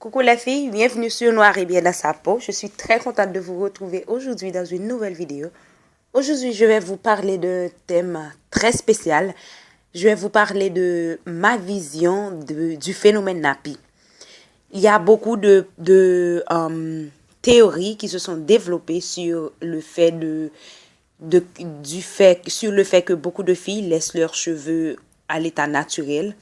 Coucou les filles, bienvenue sur Noir et bien dans sa peau. Je suis très contente de vous retrouver aujourd'hui dans une nouvelle vidéo. Aujourd'hui, je vais vous parler d'un thème très spécial. Je vais vous parler de ma vision du phénomène Nappy. Il y a beaucoup de théories qui se sont développées sur le fait sur le fait que beaucoup de filles laissent leurs cheveux à l'état naturel.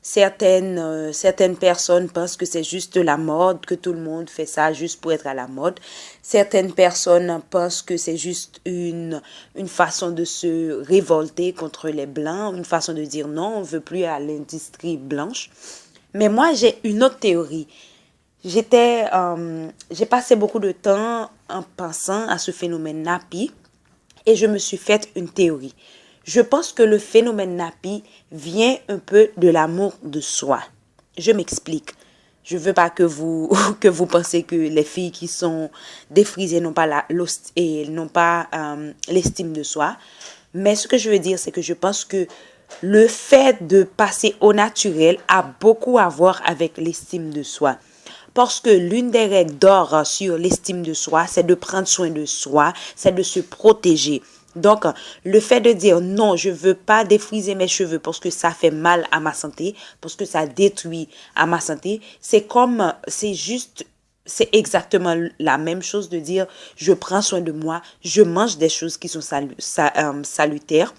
Certaines personnes pensent que c'est juste la mode, que tout le monde fait ça juste pour être à la mode. Certaines personnes pensent que c'est juste une façon de se révolter contre les blancs, une façon de dire non, on ne veut plus à l'industrie blanche. Mais moi, j'ai une autre théorie. J'ai passé beaucoup de temps en pensant à ce phénomène Nappy et je me suis fait une théorie. Je pense que le phénomène Nappy vient un peu de l'amour de soi. Je m'explique. Je ne veux pas que vous que vous pensez que les filles qui sont défrisées n'ont pas l'estime de soi. Mais ce que je veux dire, c'est que je pense que le fait de passer au naturel a beaucoup à voir avec l'estime de soi. Parce que l'une des règles d'or sur l'estime de soi, c'est de prendre soin de soi, c'est de se protéger. Donc, le fait de dire non, je veux pas défriser mes cheveux parce que ça fait mal à ma santé, parce que ça détruit à ma santé, c'est exactement la même chose de dire je prends soin de moi, je mange des choses qui sont salutaires,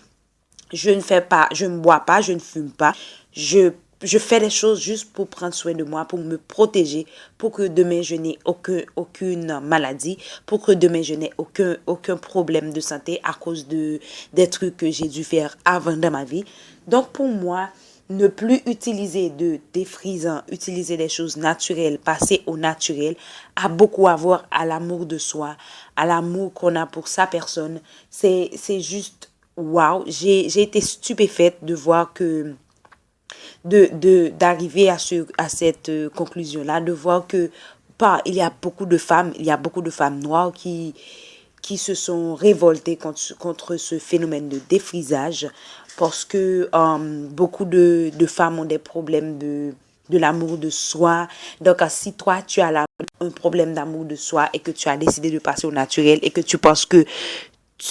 je ne bois pas, je ne fume pas, je fais des choses juste pour prendre soin de moi, pour me protéger, pour que demain je n'ai aucune maladie, pour que demain je n'ai aucun problème de santé à cause des trucs que j'ai dû faire avant dans ma vie. Donc pour moi, ne plus utiliser de défrisant, utiliser des choses naturelles, passer au naturel, a beaucoup à voir à l'amour de soi, à l'amour qu'on a pour sa personne. C'est juste, waouh, j'ai été stupéfaite de voir que d'arriver à cette conclusion-là, de voir que il y a beaucoup de femmes noires qui se sont révoltées contre ce phénomène de défrisage parce que beaucoup de femmes ont des problèmes de l'amour de soi. Donc, si toi, tu as un problème d'amour de soi et que tu as décidé de passer au naturel et que tu penses que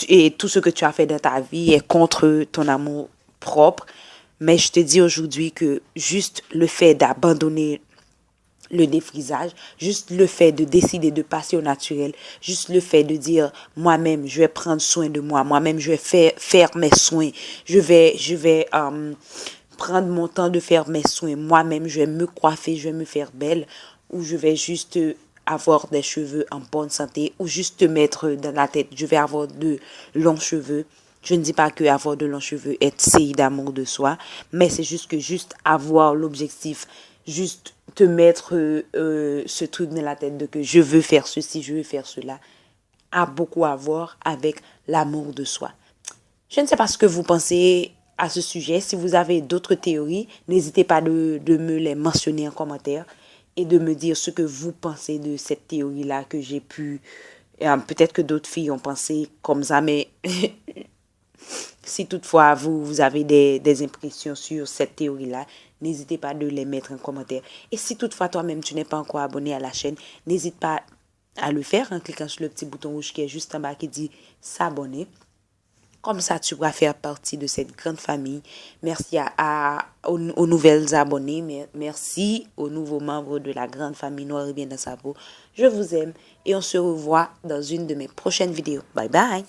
et tout ce que tu as fait dans ta vie est contre ton amour propre, mais je te dis aujourd'hui que juste le fait d'abandonner le défrisage, juste le fait de décider de passer au naturel, juste le fait de dire moi-même, je vais prendre soin de moi, moi-même, je vais faire mes soins, je vais prendre mon temps de faire mes soins, moi-même, je vais me coiffer, je vais me faire belle, ou je vais juste avoir des cheveux en bonne santé, ou juste te mettre dans la tête, je vais avoir de longs cheveux. Je ne dis pas que avoir de longs cheveux est signe d'amour de soi, mais c'est juste que juste avoir l'objectif, juste te mettre ce truc dans la tête de que je veux faire ceci, je veux faire cela, a beaucoup à voir avec l'amour de soi. Je ne sais pas ce que vous pensez à ce sujet. Si vous avez d'autres théories, n'hésitez pas de me les mentionner en commentaire et de me dire ce que vous pensez de cette théorie-là que j'ai pu... peut-être que d'autres filles ont pensé comme ça, mais si toutefois vous avez des impressions sur cette théorie-là, n'hésitez pas de les mettre en commentaire. Et si toutefois toi-même tu n'es pas encore abonné à la chaîne, n'hésite pas à le faire en cliquant sur le petit bouton rouge qui est juste en bas qui dit s'abonner. Comme ça, tu pourras faire partie de cette grande famille. Merci aux nouvelles abonnés. Merci aux nouveaux membres de la grande famille Noir et bien dans sa peau. Je vous aime et on se revoit dans une de mes prochaines vidéos. Bye bye.